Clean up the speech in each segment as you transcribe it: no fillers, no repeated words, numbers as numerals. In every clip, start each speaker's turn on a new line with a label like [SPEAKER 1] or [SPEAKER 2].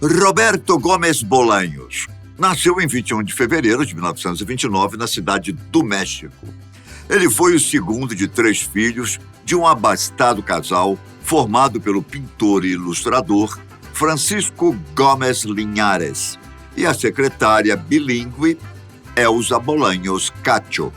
[SPEAKER 1] Roberto Gomes Bolanhos nasceu em 21 de fevereiro de 1929 na cidade do México. Ele foi o segundo de 3 filhos de um abastado casal formado pelo pintor e ilustrador Francisco Gomes Linhares e a secretária bilíngue Elsa Bolanhos Cacho.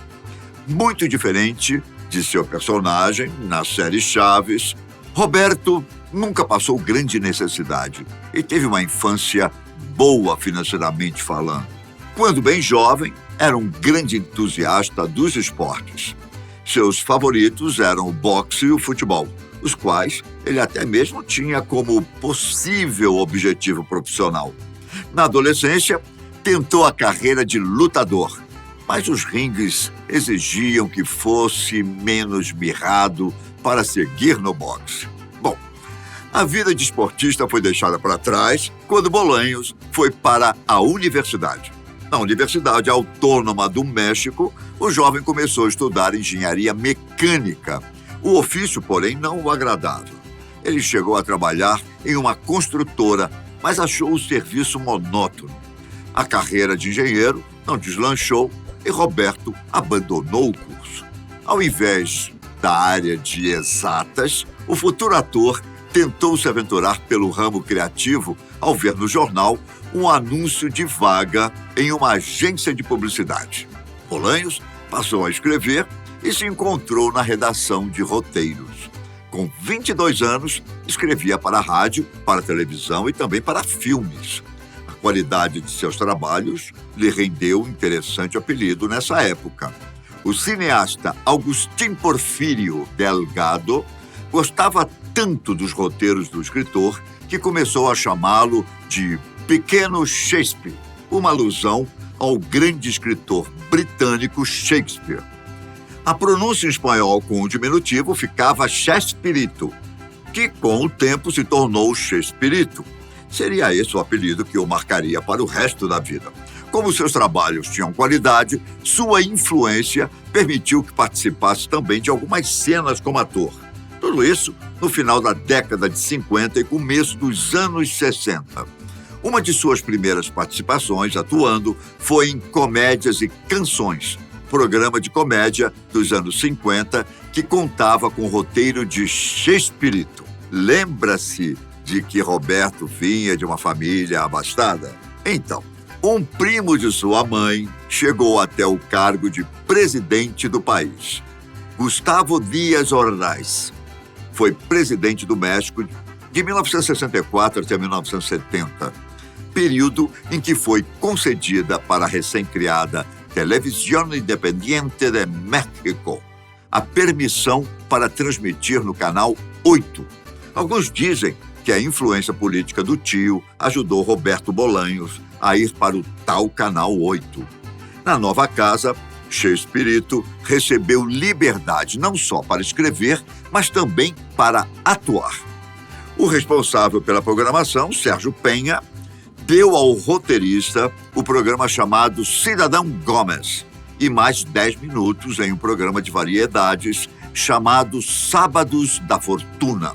[SPEAKER 1] Muito diferente de seu personagem na série Chaves, Roberto nunca passou grande necessidade e teve uma infância boa financeiramente falando. Quando bem jovem, era um grande entusiasta dos esportes. Seus favoritos eram o boxe e o futebol, os quais ele até mesmo tinha como possível objetivo profissional. Na adolescência, tentou a carreira de lutador, mas os ringues exigiam que fosse menos mirrado para seguir no boxe. Bom, a vida de esportista foi deixada para trás quando Bolanhos foi para a universidade. Na Universidade Autônoma do México, o jovem começou a estudar engenharia mecânica. O ofício, porém, não o agradava. Ele chegou a trabalhar em uma construtora, mas achou o serviço monótono. A carreira de engenheiro não deslanchou e Roberto abandonou o curso. Ao invés da área de exatas, o futuro ator tentou se aventurar pelo ramo criativo ao ver no jornal um anúncio de vaga em uma agência de publicidade. Bolanhos passou a escrever e se encontrou na redação de roteiros. Com 22 anos, escrevia para a rádio, para a televisão e também para filmes. A qualidade de seus trabalhos lhe rendeu um interessante apelido nessa época. O cineasta Agustín Porfirio Delgado gostava tanto dos roteiros do escritor que começou a chamá-lo de Pequeno Shakespeare, uma alusão ao grande escritor britânico Shakespeare. A pronúncia em espanhol com o diminutivo ficava Chespirito, que com o tempo se tornou Chespirito. Seria esse o apelido que o marcaria para o resto da vida. Como seus trabalhos tinham qualidade, sua influência permitiu que participasse também de algumas cenas como ator. Tudo isso no final da década de 50 e começo dos anos 60. Uma de suas primeiras participações atuando foi em Comédias e Canções, programa de comédia dos anos 50 que contava com o roteiro de Chespirito. Lembra-se de que Roberto vinha de uma família abastada? Então, um primo de sua mãe chegou até o cargo de presidente do país. Gustavo Díaz Ordaz foi presidente do México de 1964 até 1970, período em que foi concedida para a recém-criada Televisión Independiente de México a permissão para transmitir no canal 8. Alguns dizem que a influência política do tio ajudou Roberto Bolanhos a ir para o tal canal 8. Na nova casa, Chespirito recebeu liberdade não só para escrever, mas também para atuar. O responsável pela programação, Sérgio Penha, deu ao roteirista o programa chamado Cidadão Gomes e mais 10 minutos em um programa de variedades chamado Sábados da Fortuna.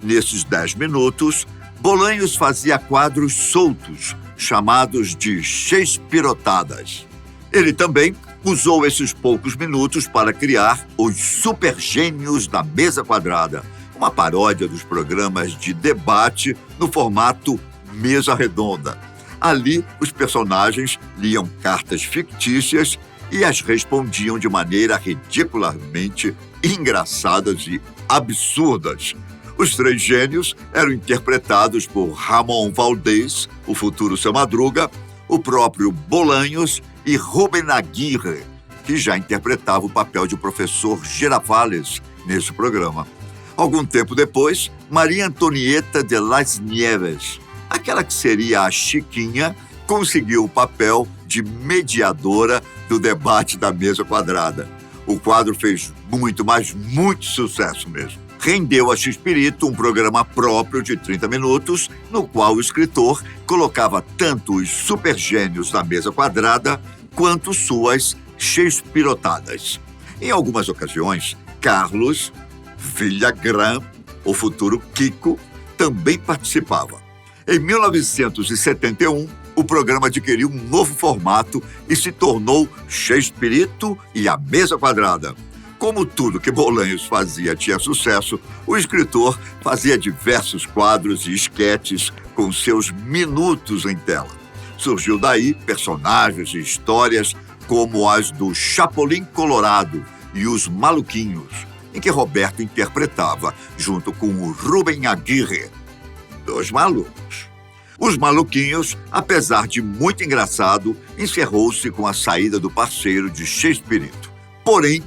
[SPEAKER 1] Nesses 10 minutos, Bolanhos fazia quadros soltos, chamados de Chespirotadas. Ele também usou esses poucos minutos para criar os Supergênios da Mesa Quadrada, uma paródia dos programas de debate no formato mesa redonda. Ali, os personagens liam cartas fictícias e as respondiam de maneira ridiculamente engraçadas e absurdas. Os 3 gênios eram interpretados por Ramon Valdez, o futuro Seu Madruga, o próprio Bolanhos e Rubén Aguirre, que já interpretava o papel de professor Girafales nesse programa. Algum tempo depois, Maria Antonieta de las Nieves, aquela que seria a Chiquinha, conseguiu o papel de mediadora do debate da mesa quadrada. O quadro fez muito, mas muito sucesso mesmo. Rendeu a Chespirito um programa próprio de 30 minutos, no qual o escritor colocava tanto os supergênios da mesa quadrada quanto suas chespirotadas. Em algumas ocasiões, Carlos Villagrán, o futuro Kiko, também participava. Em 1971, o programa adquiriu um novo formato e se tornou Chespirito e a Mesa Quadrada. Como tudo que Bolanhos fazia tinha sucesso, o escritor fazia diversos quadros e esquetes com seus minutos em tela. Surgiu daí personagens e histórias como as do Chapolin Colorado e os Maluquinhos, em que Roberto interpretava, junto com o Rubem Aguirre, dos malucos. Os Maluquinhos, apesar de muito engraçado, encerrou-se com a saída do parceiro de Chespirito. Porém,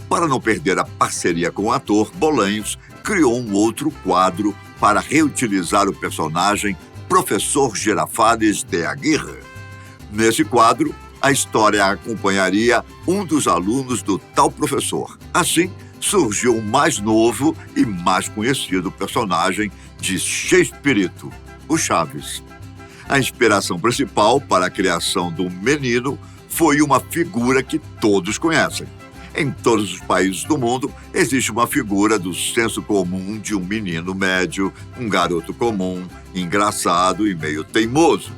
[SPEAKER 1] para não perder a parceria com o ator, Bolanhos criou um outro quadro para reutilizar o personagem Professor Girafales de Aguirre. Nesse quadro, a história acompanharia um dos alunos do tal professor. Assim, surgiu o mais novo e mais conhecido personagem de Chespirito, o Chaves. A inspiração principal para a criação do menino foi uma figura que todos conhecem. Em todos os países do mundo, existe uma figura do senso comum de um menino médio, um garoto comum, engraçado e meio teimoso,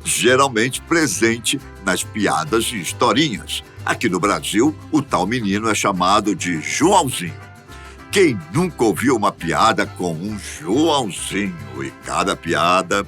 [SPEAKER 1] geralmente presente nas piadas e historinhas. Aqui no Brasil, o tal menino é chamado de Joãozinho. Quem nunca ouviu uma piada com um Joãozinho? E cada piada,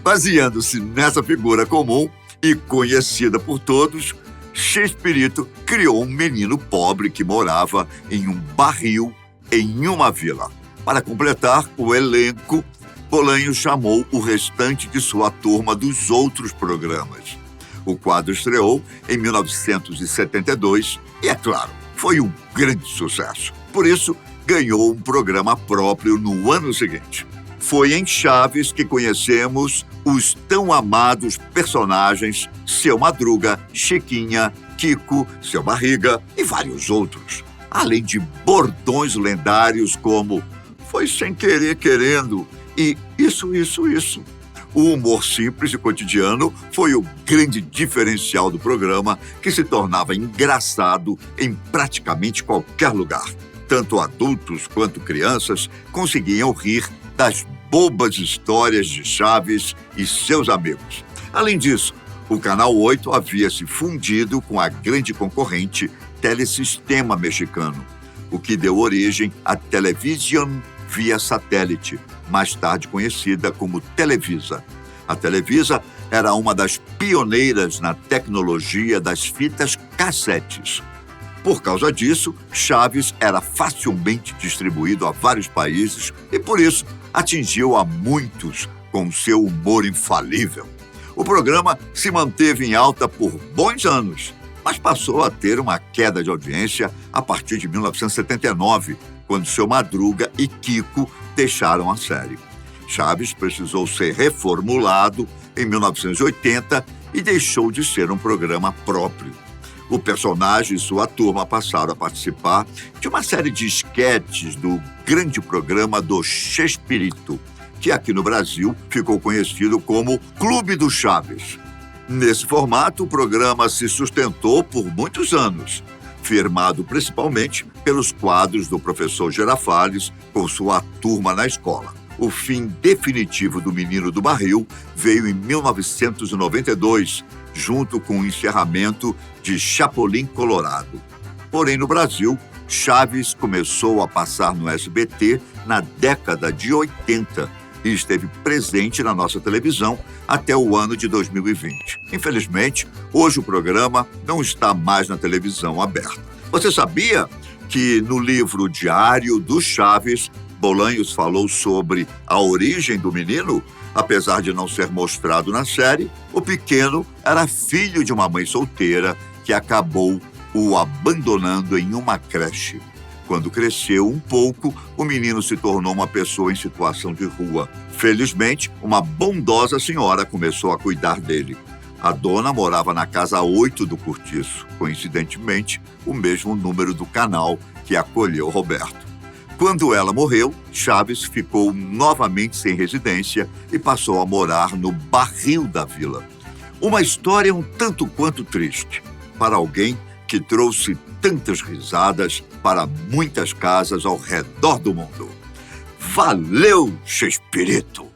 [SPEAKER 1] baseando-se nessa figura comum e conhecida por todos, Chespirito criou um menino pobre que morava em um barril em uma vila. Para completar o elenco, Bolanhos chamou o restante de sua turma dos outros programas. O quadro estreou em 1972 e, é claro, foi um grande sucesso. Por isso, ganhou um programa próprio no ano seguinte. Foi em Chaves que conhecemos os tão amados personagens Seu Madruga, Chiquinha, Kiko, Seu Barriga e vários outros. Além de bordões lendários como "foi sem querer querendo" e isso. O humor simples e cotidiano foi o grande diferencial do programa, que se tornava engraçado em praticamente qualquer lugar. Tanto adultos quanto crianças conseguiam rir das bobas histórias de Chaves e seus amigos. Além disso, o Canal 8 havia se fundido com a grande concorrente Telesistema Mexicano, o que deu origem à Television via satélite, mais tarde conhecida como Televisa. A Televisa era uma das pioneiras na tecnologia das fitas cassetes. Por causa disso, Chaves era facilmente distribuído a vários países e, por isso, atingiu a muitos com seu humor infalível. O programa se manteve em alta por bons anos, mas passou a ter uma queda de audiência a partir de 1979, quando Seu Madruga e Kiko deixaram a série. Chaves precisou ser reformulado em 1980 e deixou de ser um programa próprio. O personagem e sua turma passaram a participar de uma série de esquetes do grande programa do Chespirito, que aqui no Brasil ficou conhecido como Clube do Chaves. Nesse formato, o programa se sustentou por muitos anos, firmado principalmente pelos quadros do professor Girafales com sua turma na escola. O fim definitivo do Menino do Barril veio em 1992, junto com o encerramento de Chapolin Colorado. Porém, no Brasil, Chaves começou a passar no SBT na década de 80 e esteve presente na nossa televisão até o ano de 2020. Infelizmente, hoje o programa não está mais na televisão aberta. Você sabia que no livro Diário do Chaves, Bolanhos falou sobre a origem do menino? Apesar de não ser mostrado na série, o pequeno era filho de uma mãe solteira que acabou o abandonando em uma creche. Quando cresceu um pouco, o menino se tornou uma pessoa em situação de rua. Felizmente, uma bondosa senhora começou a cuidar dele. A dona morava na casa 8 do Cortiço, coincidentemente, o mesmo número do canal que acolheu Roberto. Quando ela morreu, Chaves ficou novamente sem residência e passou a morar no barril da vila. Uma história um tanto quanto triste para alguém que trouxe tantas risadas para muitas casas ao redor do mundo. Valeu, Chespirito!